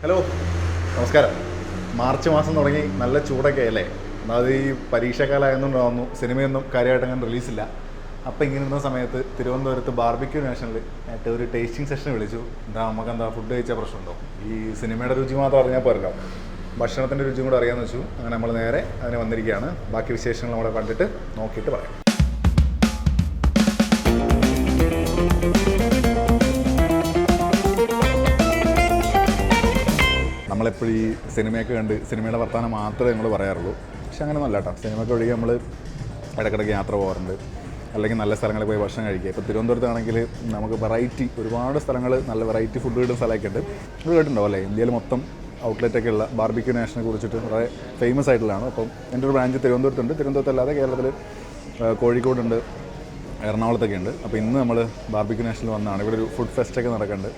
Hello, നമസ്കാരം. March മാസം തുടങ്ങി നല്ല ചൂടൊക്കെ അല്ലേ? ഒന്നാമത് ഈ പരീക്ഷാക്കാലമായതുകൊണ്ടാവുന്നു സിനിമയൊന്നും കാര്യമായിട്ട് അങ്ങനെ റിലീസില്ല. അപ്പോൾ ഇങ്ങനെ ഇരുന്ന സമയത്ത് തിരുവനന്തപുരത്ത് ബാർബിക്യൂ നാഷണൽ ആയിട്ട് ഒരു ടേസ്റ്റിംഗ് സെഷൻ വിളിച്ചു. നമുക്കെന്താ ഫുഡ് കഴിച്ചാൽ പ്രശ്നമുണ്ടോ? ഈ സിനിമയുടെ രുചി മാത്രം അറിഞ്ഞാൽ പോരല്ലോ, ഭക്ഷണത്തിൻ്റെ രുചിയും കൂടെ അറിയാമെന്ന് വെച്ചു. അങ്ങനെ നമ്മൾ നേരെ അതിന് വന്നിരിക്കുകയാണ്. ബാക്കി വിശേഷങ്ങൾ നമ്മളെ കണ്ടിട്ട് നോക്കിയിട്ട് പറയാം. നമ്മളെപ്പോഴും ഈ സിനിമയൊക്കെ കണ്ട് സിനിമയുടെ വർത്തമാനം മാത്രമേ നമ്മൾ പറയാറുള്ളൂ. പക്ഷെ അങ്ങനെ നല്ല കേട്ടോ. സിനിമയ്ക്ക് ഒഴികെ നമ്മൾ ഇടയ്ക്കിടയ്ക്ക് യാത്ര പോകാറുണ്ട്, അല്ലെങ്കിൽ നല്ല സ്ഥലങ്ങളിൽ പോയി ഭക്ഷണം കഴിക്കുക. ഇപ്പോൾ തിരുവനന്തപുരത്താണെങ്കിൽ നമുക്ക് ഒരുപാട് സ്ഥലങ്ങൾ നല്ല വെറൈറ്റി ഫുഡ് കിട്ടുന്ന സ്ഥലമൊക്കെ ഉണ്ട്. ഇത് കേട്ടിട്ടുണ്ടോ അല്ലേ? ഇന്ത്യയിൽ മൊത്തം ഔട്ട്ലെറ്റൊക്കെ ഉള്ള ബാർബിക്യൂ നാഷനെ കുറിച്ചിട്ട് വളരെ ഫേമസ് ആയിട്ടുള്ളതാണ്. അപ്പം എൻ്റെ ഒരു ബ്രാഞ്ച് തിരുവനന്തപുരത്തുണ്ട്. തിരുവനന്തപുരത്തല്ലാതെ കേരളത്തിൽ കോഴിക്കോടുണ്ട്, എറണാകുളത്തൊക്കെ ഉണ്ട്. അപ്പോൾ ഇന്ന് നമ്മൾ ബാർബിക്യൂ നാഷനിൽ വന്നതാണ്. ഇവിടെ ഒരു ഫുഡ് ഫെസ്റ്റൊക്കെ നടക്കുന്നുണ്ട്.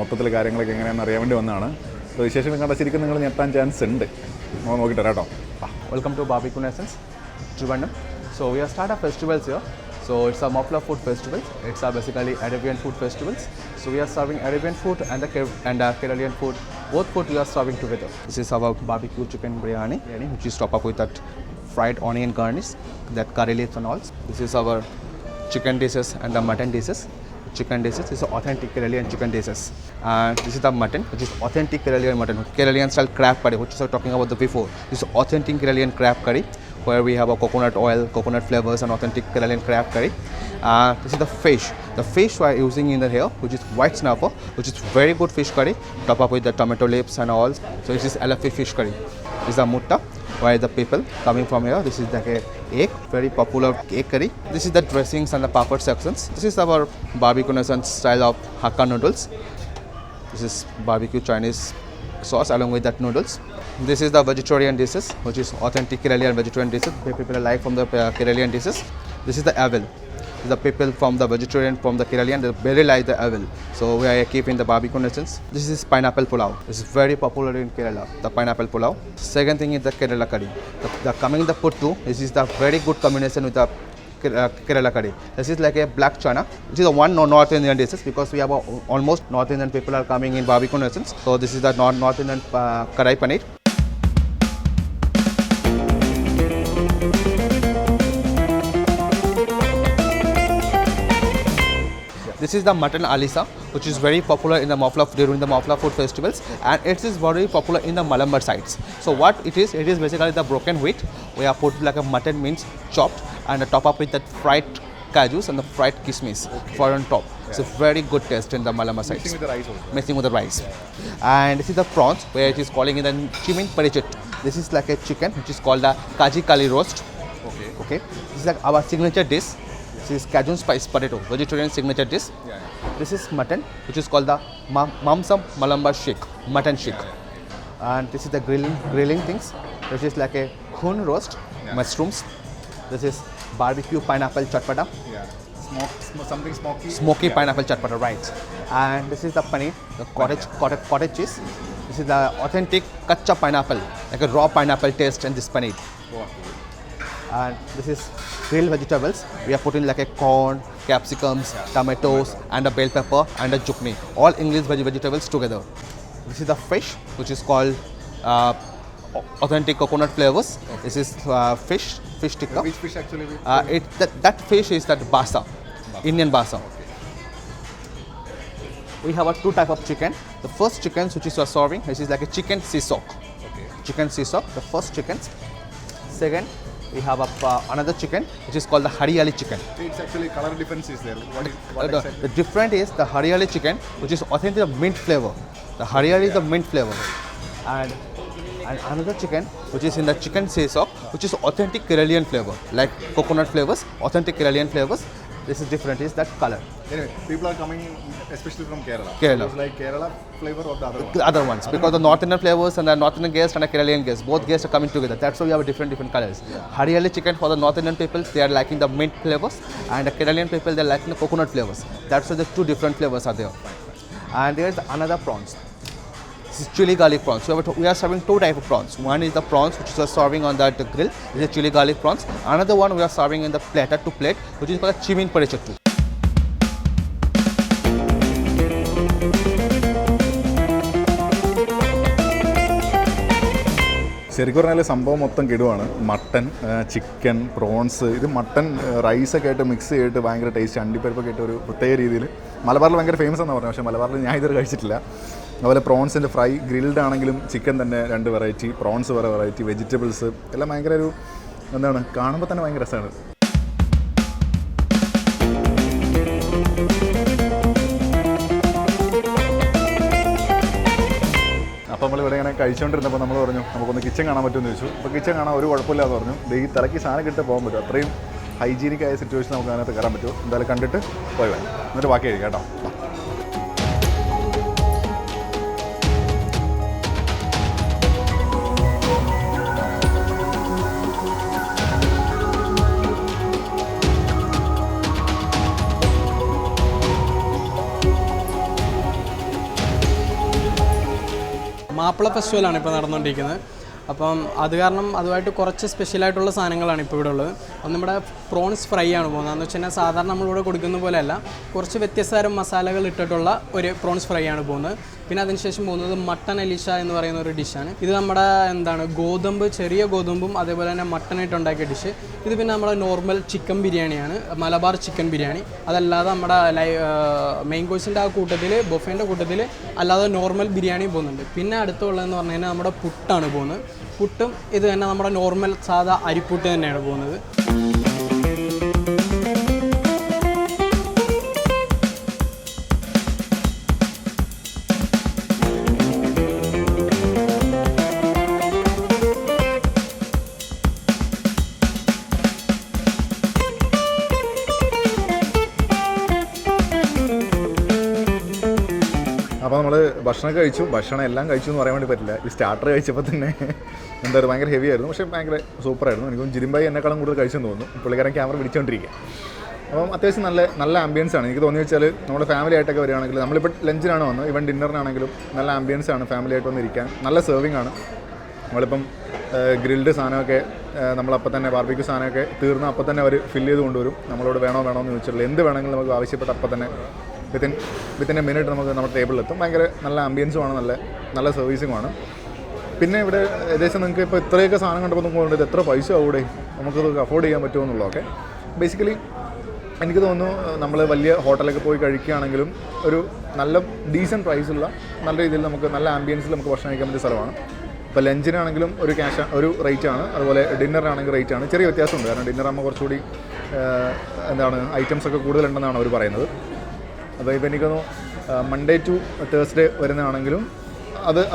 മൊത്തത്തിൽ കാര്യങ്ങളൊക്കെ എങ്ങനെയാണെന്ന് അറിയാൻ വേണ്ടി വന്നതാണ്. അപ്പോൾ വിശേഷം കണ്ടാൽ ശരിക്കും നിങ്ങൾ ഞെട്ടാൻ ചാൻസ് ഉണ്ട്. നമ്മൾ നോക്കിയിട്ട് കേട്ടോ. Welcome to Barbecue Nations, Trivandrum. So we have started festivals here. So it's a Mafla food festival. It's basically Arabian food festivals. So we are serving Arabian food and Keralian food. Both food we are serving together. This is our barbecue chicken biryani, which is topped up with that fried onion garnish, that curry leaves and all. This is our chicken dishes and the mutton dishes. Chicken dishes is authentic Keralian chicken dishes, and this is the mutton, which is authentic Keralian mutton, Keralian style crab curry, which I was talking about before. This is authentic Keralian crab curry, where we have a coconut oil, coconut flavors, and authentic Keralian crab curry. This is the fish. The fish we are using in the here, which is white snapper, which is very good fish curry, top up with the tomato leaves and all. So this is elephant fish curry. This is the mutta, where the people coming from here. This is like a egg, very popular egg curry. This is the dressings and the papad sections. This is our barbecue nation style of Hakka noodles. This is barbecue Chinese sauce along with that noodles. This is the vegetarian dishes, which is authentic Keralian vegetarian dishes. People like from the Keralian dishes. This is the avel. The people from the vegetarian, from the Keralian, they very like the avel. So we are keeping the barbecue nations. This is pineapple pulao. This is very popular in Kerala, the pineapple pulao. Second thing is the Kerala curry. Coming the puttu, this is the very good combination with the Kerala curry. This is like a black chana, which is the one North Indian dishes, because we have almost North Indian people are coming in barbecue nations. So this is the North Indian karai paneer. This is the mutton alisa, which is very popular in the during the Mafla food festivals, and it is very popular in the Malambar sites. So what it is basically the broken wheat. We have put like a mutton means chopped and top up with that fried kajus and the fried kismis for on top. It's a very good taste in the Malambar sites. Mixing with the rice also. Mixing with the rice. And this is the prawns, where it is calling in the chimin parichet. This is like a chicken, which is called the kaji kali roast. Okay. This is like our signature dish. This is Cajun spice potato, vegetarian signature dish. This is mutton, which is called the Mamsam Malambar shake, mutton shake. And this is the grilling things. This is like a khun roast, mushrooms. This is barbecue pineapple chatpata. Something smoky. Smoky pineapple chatpata, right. And this is the paneer, the cottage cheese. This is the authentic kacha pineapple, like a raw pineapple taste in this paneer. And this is grilled vegetables. We are putting like a corn, capsicums, tomatoes, and a bell pepper and a jukni. All English vegetables together. This is the fish, which is called authentic coconut flavors. This is fish tikka. Which fish actually? That fish is that basa, Indian basa. We have two type of chicken. The first chicken, which is serving, this is like a chicken sisok. Chicken sisok, the first chicken. Second, we have another chicken, which is called the Hariyali chicken. It's actually color difference is there. The different is the Hariyali chicken, which is authentic mint flavor. The Hariyali is the mint flavor. And another chicken, which is in the chicken sesok, which is authentic Keralian flavor, like coconut flavors, authentic Keralian flavors. This is different, is that color. Anyway, people are coming especially from Kerala. Kerala. It's like Kerala flavor or the other one? The other ones, because the North Indian flavors and the North Indian guest and the Keralian guest, both guests are coming together. That's why we have different colors. Hariyali chicken for the North Indian people, they are liking the mint flavors, and the Keralian people, they are liking the coconut flavors. That's why the two different flavors are there. And there is another prawns. This is chili garlic prawns. So we are serving two types of prawns. One is the prawns which is serving on that grill. This is chili garlic prawns. Another one we are serving in the platter to plate, which is called a chimin parichettu. ശരിക്കും പറഞ്ഞാൽ സംഭവം മൊത്തം കിടുവാണ്. Mutton, chicken, prawns, ഇത് mutton റൈസൊക്കെ ആയിട്ട് mix ചെയ്തിട്ട് ഭയങ്കര taste, അണ്ടിപ്പരിപ്പൊക്കെ ആയിട്ട് ഒരു പ്രത്യേക രീതിയിൽ. മലബാറിൽ ഭയങ്കര ഫേമസ് എന്ന് പറഞ്ഞു, പക്ഷേ മലബാറിൽ ഞാൻ ഇതുവരെ കഴിച്ചിട്ടില്ല. അതുപോലെ പ്രോൺസിൻ്റെ ഫ്രൈ, ഗ്രിൽഡ് ആണെങ്കിലും ചിക്കൻ തന്നെ 2 വെറൈറ്റി, പ്രോൺസ് വേറെ വെറൈറ്റി, വെജിറ്റബിൾസ് എല്ലാം ഭയങ്കര ഒരു എന്താണ്, കാണുമ്പോൾ തന്നെ ഭയങ്കര രസമാണ്. അപ്പോൾ നമ്മളിവിടെ ഇങ്ങനെ കഴിച്ചുകൊണ്ടിരുന്നപ്പോൾ നമ്മൾ പറഞ്ഞു നമുക്കൊന്ന് കിച്ചൺ കാണാൻ പറ്റുമെന്ന് ചോദിച്ചു. അപ്പോൾ കിച്ചൺ കാണാൻ ഒരു കുഴപ്പമില്ലാന്ന് പറഞ്ഞു. ഈ തലയ്ക്ക് സാധനം കിട്ടി പോകാൻ പറ്റും, അത്രയും ഹൈജീനിക് ആയ സിറ്റുവേഷൻ നമുക്ക് അതിനകത്ത് കയറാൻ പറ്റുമോ. എന്തായാലും കണ്ടിട്ട് പോയി വേണം, എന്നിട്ട് ബാക്കി കഴിക്കാം കേട്ടോ. മാപ്പിള ഫെസ്റ്റിവലാണ് ഇപ്പോൾ നടന്നുകൊണ്ടിരിക്കുന്നത്. അപ്പം അത് കാരണം അതുമായിട്ട് കുറച്ച് സ്പെഷ്യലായിട്ടുള്ള സാധനങ്ങളാണ് ഇപ്പോൾ ഇവിടെ ഉള്ളത്. ഒന്ന് നമ്മുടെ പ്രോൺസ് ഫ്രൈ ആണ് പോകുന്നത്. എന്ന് വെച്ച് കഴിഞ്ഞാൽ സാധാരണ നമ്മളിവിടെ കൊടുക്കുന്ന പോലെയല്ല, കുറച്ച് വ്യത്യസ്തതരം മസാലകൾ ഇട്ടിട്ടുള്ള ഒരു പ്രോൺസ് ഫ്രൈ ആണ് പോകുന്നത്. പിന്നെ അതിനുശേഷം പോകുന്നത് മട്ടൻ അലീഷ എന്ന് പറയുന്ന ഒരു ഡിഷാണ്. ഇത് നമ്മുടെ ഗോതമ്പ്, ചെറിയ ഗോതമ്പും അതേപോലെ തന്നെ മട്ടനായിട്ട് ഉണ്ടാക്കിയ ഡിഷ്. ഇത് പിന്നെ നമ്മുടെ നോർമൽ ചിക്കൻ ബിരിയാണിയാണ്, മലബാർ ചിക്കൻ ബിരിയാണി. അതല്ലാതെ നമ്മുടെ മെയിൻ കോഴ്സിൻ്റെ ആ കൂട്ടത്തിൽ, ബൊഫേൻ്റെ കൂട്ടത്തിൽ അല്ലാതെ നോർമൽ ബിരിയാണി പോകുന്നുണ്ട്. പിന്നെ അടുത്തുള്ളതെന്ന് പറഞ്ഞു കഴിഞ്ഞാൽ നമ്മുടെ പുട്ടാണ് പോകുന്നത്. പുട്ടും ഇത് തന്നെ നമ്മുടെ നോർമൽ സാധാ അരിപ്പുട്ട് തന്നെയാണ് പോകുന്നത്. അപ്പോൾ നമ്മൾ ഭക്ഷണം കഴിച്ചു, ഭക്ഷണം എല്ലാം കഴിച്ചു എന്ന് പറയാൻ വേണ്ടി പറ്റില്ല. ഈ സ്റ്റാർട്ടർ കഴിച്ചപ്പോൾ തന്നെ എന്തായാലും ഭയങ്കര ഹെവി ആയിരുന്നു, പക്ഷേ ഭയങ്കര സൂപ്പറായിരുന്നു. എനിക്കും ജിരിമ്പായി എന്നെക്കാളും കൂടുതൽ കഴിച്ചെന്ന് തോന്നുന്നു. പുള്ളിക്കാരൻ ക്യാമറ പിടിച്ചുകൊണ്ടിരിക്കുക. അപ്പം അത്യാവശ്യം നല്ല ആംബിയൻസ് ആണ്. എനിക്ക് തോന്നി വെച്ചാൽ നമ്മുടെ ഫാമിലി ആയിട്ടൊക്കെ വരികയാണെങ്കിൽ, നമ്മളിപ്പോൾ ലഞ്ചിനാണ് വന്നത്, ഈവൻ ഡിന്നറിനാണെങ്കിലും നല്ല ആംബിയൻസ് ആണ്. ഫാമിലി ആയിട്ട് വന്നിരിക്കാൻ നല്ല സെർവിങ് ആണ്. നമ്മളിപ്പം ഗ്രിൽഡ് സാധനമൊക്കെ നമ്മളപ്പം തന്നെ, ബാർബിക്യൂ സാധനമൊക്കെ തീർന്ന് അപ്പം തന്നെ അവർ ഫില്ല് ചെയ്ത് കൊണ്ടുവരും. നമ്മളോട് വേണോ എന്ന് ചോദിച്ചിട്ടുള്ളൂ. എന്ത് വേണമെങ്കിലും നമുക്ക് ആവശ്യപ്പെട്ട അപ്പം തന്നെ വിത്തിൻ എ മിനിറ്റ് നമുക്ക് നമ്മുടെ ടേബിളിലെത്തും. ഭയങ്കര നല്ല ആംബിയൻസുമാണ്, നല്ല സർവീസുമാണ്. പിന്നെ ഇവിടെ ഏകദേശം നിങ്ങൾക്ക് ഇപ്പോൾ ഇത്രയൊക്കെ സാധനം കണ്ടപ്പോൾ നമുക്ക് ഇത് എത്ര പൈസ ആവൂടെ, നമുക്കത് അഫോർഡ് ചെയ്യാൻ പറ്റുമോ എന്നുള്ളതൊക്കെ. ബേസിക്കലി എനിക്ക് തോന്നുന്നു നമ്മൾ വലിയ ഹോട്ടലൊക്കെ പോയി കഴിക്കുകയാണെങ്കിലും ഒരു നല്ല ഡീസൻറ്റ് പ്രൈസുള്ള, നല്ല രീതിയിൽ നമുക്ക് നല്ല ആംബിയൻസിൽ നമുക്ക് ഭക്ഷണം കഴിക്കാൻ പറ്റിയ സ്ഥലമാണ്. ഇപ്പോൾ ലഞ്ചിനാണെങ്കിലും ഒരു റേറ്റാണ്, അതുപോലെ ഡിന്നറിനാണെങ്കിൽ റേറ്റാണ്. ചെറിയ വ്യത്യാസമുണ്ട്, കാരണം ഡിന്നറാകുമ്പോൾ കുറച്ചുകൂടി ഐറ്റംസൊക്കെ കൂടുതലുണ്ടെന്നാണ് അവർ പറയുന്നത്. അപ്പോൾ ഇപ്പോൾ എനിക്കൊന്ന് മൺഡേ ടു തേഴ്സ്ഡേ വരുന്നതാണെങ്കിലും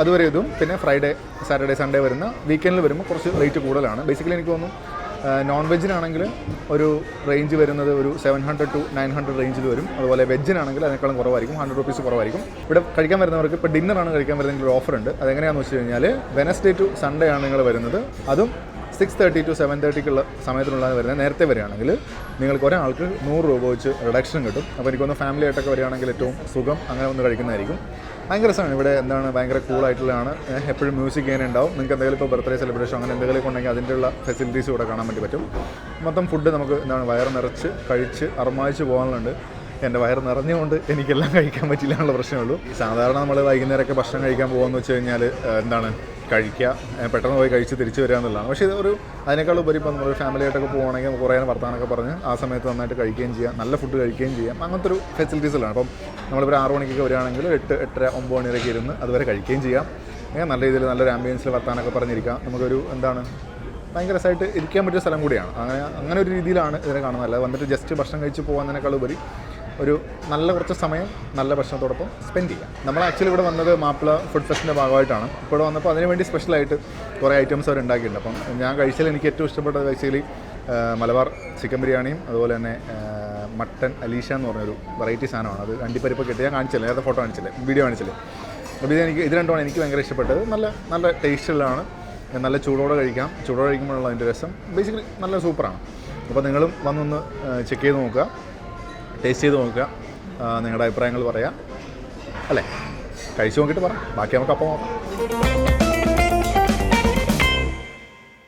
അതുവരെ ഇതും, പിന്നെ ഫ്രൈഡേ, സാറ്റർഡേ, സൺഡേ വരുന്ന വീക്കെൻഡിൽ വരുമ്പോൾ കുറച്ച് റേറ്റ് കൂടുതലാണ്. ബേസിക്കലി എനിക്ക് തോന്നുന്നു നോൺ വെജിനാണെങ്കിൽ ഒരു റേഞ്ച് വരുന്നത് ഒരു 700 to 900 റേഞ്ചിൽ വരും. അതുപോലെ വെജിനാണെങ്കിൽ അതിനേക്കാളും കുറവായിരിക്കും, 100 rupees കുറവായിരിക്കും. ഇവിടെ കഴിക്കാൻ വരുന്നവർക്ക് ഇപ്പോൾ ഡിന്നറാണ് കഴിക്കാൻ വരുന്നതെങ്കിൽ ഒരു ഓഫറുണ്ട്. അതെങ്ങനെയാണെന്ന് വെച്ച് കഴിഞ്ഞാൽ വെനസ്ഡേ ടു സൺഡേ ആണ് നിങ്ങൾ വരുന്നത്, അതും 6:30 to 7:30 സമയത്തിനുള്ളതാണ് വരുന്നത്. നേരത്തെ വരികയാണെങ്കിൽ നിങ്ങൾക്ക് ഒരാൾക്ക് 100 രൂപ വെച്ച് റിഡക്ഷൻ കിട്ടും. അപ്പോൾ എനിക്കൊന്ന് ഫാമിലി ആയിട്ടൊക്കെ വരികയാണെങ്കിൽ ഏറ്റവും സുഖം അങ്ങനെ ഒന്ന് കഴിക്കുന്നതായിരിക്കും. ഭയങ്കര രസമാണ് ഇവിടെ. ഭയങ്കര കൂളായിട്ടുള്ളതാണ്. എപ്പോഴും മ്യൂസിക് ചെയ്യാനുണ്ടാവും. നിങ്ങൾക്ക് എന്തെങ്കിലും ഇപ്പോൾ ബർത്ത്ഡേ സെലിബ്രേഷൻ അങ്ങനെ എന്തെങ്കിലും ഉണ്ടെങ്കിൽ അതിൻ്റെയുള്ള ഫെസിലിറ്റീസ് ഇവിടെ കാണാൻ വേണ്ടി പറ്റും. മൊത്തം ഫുഡ് നമുക്ക് വയറ് നിറച്ച് കഴിച്ച് അർമാദിച്ച് പോകാനുണ്ട്. എൻ്റെ വയറ് നിറഞ്ഞുകൊണ്ട് എനിക്കെല്ലാം കഴിക്കാൻ പറ്റില്ല എന്നുള്ള പ്രശ്നമുള്ളൂ. സാധാരണ നമ്മൾ വൈകുന്നേരമൊക്കെ ഭക്ഷണം കഴിക്കാൻ പോകുകയെന്ന് വെച്ച് കഴിഞ്ഞാൽ കഴിക്കുക, പെട്ടെന്ന് പോയി കഴിച്ച് തിരിച്ച് വരിക എന്നുള്ളതാണ്. പക്ഷേ ഇതൊരു അതിനേക്കാൾ ഉപരി ഇപ്പോൾ നമ്മൾ ഫാമിലി ആയിട്ടൊക്കെ പോകുകയാണെങ്കിൽ കുറേ വർത്താനൊക്കെ പറഞ്ഞ് ആ സമയത്ത് നന്നായിട്ട് കഴിക്കുകയും ചെയ്യാം, നല്ല ഫുഡ് കഴിക്കുകയും ചെയ്യാം. അങ്ങനത്തെ ഒരു ഫെസിലിറ്റീസിലാണ്. അപ്പം നമ്മളിപ്പോൾ 6 മണിക്കൊക്കെ വരികയാണെങ്കിൽ 8, 8:30, 9 മണിവരെയൊക്കെ ഇരുന്ന് അതുവരെ കഴിക്കുകയും ചെയ്യാം. നല്ല രീതിയിൽ നല്ലൊരു ആംബിയൻസിൽ വർത്താനൊക്കെ പറഞ്ഞിരിക്കാം. നമുക്കൊരു ഭയങ്കര രസമായിട്ട് ഇരിക്കാൻ പറ്റിയ സ്ഥലം കൂടിയാണ്. അങ്ങനെ ഒരു രീതിയിലാണ് ഇതിനെ കാണുന്നത്. അല്ലാതെ വന്നിട്ട് ജസ്റ്റ് ഭക്ഷണം കഴിച്ച് പോകുന്നതിനേക്കാൾ ഉപരി ഒരു നല്ല കുറച്ച് സമയം നല്ല ഭക്ഷണത്തോടൊപ്പം സ്പെൻഡ് ചെയ്യാം. നമ്മൾ ആക്ച്വലി ഇവിടെ വന്നത് മാപ്പിള ഫുഡ് ഫെസ്റ്റിൻ്റെ ഭാഗമായിട്ടാണ്. ഇപ്പോൾ വന്നപ്പോൾ അതിനുവേണ്ടി സ്പെഷ്യലായിട്ട് കുറേ ഐറ്റംസ് അവർ ഉണ്ടാക്കിയിട്ടുണ്ട്. അപ്പം ഞാൻ കഴിച്ചതിൽ എനിക്ക് ഏറ്റവും ഇഷ്ടപ്പെട്ടത് ബേസിക്കലി മലബാർ ചിക്കൻ ബിരിയാണിയും അതുപോലെ തന്നെ മട്ടൻ അലീഷ എന്ന് പറഞ്ഞൊരു വെറൈറ്റി സാധനമാണ്. അത് അണ്ടിപ്പരിപ്പൊക്കെ ഇട്ട് ഞാൻ കാണിച്ചില്ല, നേരത്തെ ഫോട്ടോ കാണിച്ചില്ലേ, വീഡിയോ കാണിച്ചില്ലേ. അപ്പോൾ ഇത് രണ്ടുമാണ് എനിക്ക് ഭയങ്കര ഇഷ്ടപ്പെട്ടത്. നല്ല ടേസ്റ്റുള്ളതാണ്, നല്ല ചൂടോടെ കഴിക്കാം. ചൂടോടെ കഴിക്കുമ്പോഴുള്ള അതിൻ്റെ രസം ബേസിക്കലി നല്ല സൂപ്പറാണ്. അപ്പോൾ നിങ്ങളും വന്നൊന്ന് ചെക്ക് ചെയ്ത് നോക്കുക, ടേസ്റ്റ് ചെയ്ത് നോക്കുക, നിങ്ങളുടെ അഭിപ്രായങ്ങൾ പറയാം അല്ലേ. കഴിച്ച് നോക്കിയിട്ട് പറ, ബാക്കി നമുക്ക് അപ്പം നോക്കാം.